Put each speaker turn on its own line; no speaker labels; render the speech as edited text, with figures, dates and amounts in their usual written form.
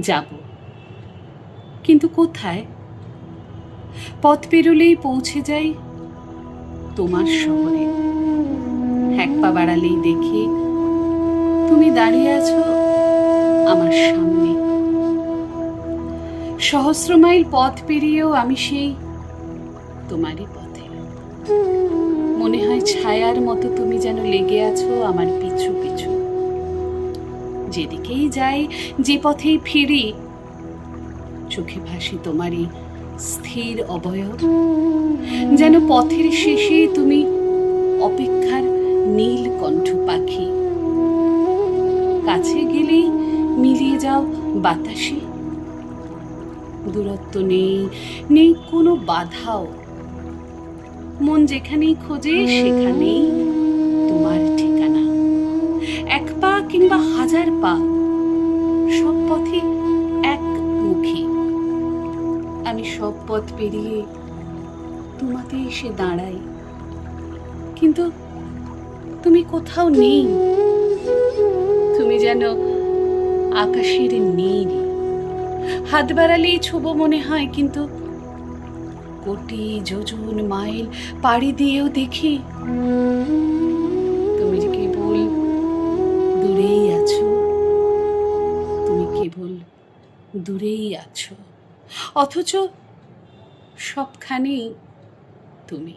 যাব, কিন্তু কোথায়? পথ পেরোলেই পৌঁছে যাই তোমার শহরে। এক পা বাড়ালেই দেখি তুমি দাঁড়িয়ে আছো আমার সামনে। সহস্র মাইল পথ পেরিয়েও আমি সেই তোমারই পথে। মনে হয় ছায়ার মতো তুমি যেন লেগে আছো আমার পিছু পিছু। যেদিকেই যাই, যে পথেই ফিরি, চোখে ভাসি তোমারই স্থির অবয়ব। যেন পথের শেষে তুমি অপেক্ষার নীল কণ্ঠ পাখি। কাছে গেলেই মিলিয়ে যাও বাতাসে। দূরত্ব নেই, নেই কোনো বাধাও। মন যেখানেই খোঁজে সেখানেই তোমার ঠিকানা। এক পা কিংবা হাজার পা, সব পথে একমুখী। আমি সব পথ পেরিয়ে তোমাতে এসে দাঁড়াই, কিন্তু তুমি কোথাও নেই। তুমি যেন আকাশের নীল। হাত বাড়ালেই ছোবো মনে হয়, কিন্তু কোটি যোজন মাইল পাড়ি দিয়েও দেখি তুমি যে কেবল দূরেই আছো। তুমি কেবল দূরেই আছো, অথচ সবখানেই তুমি।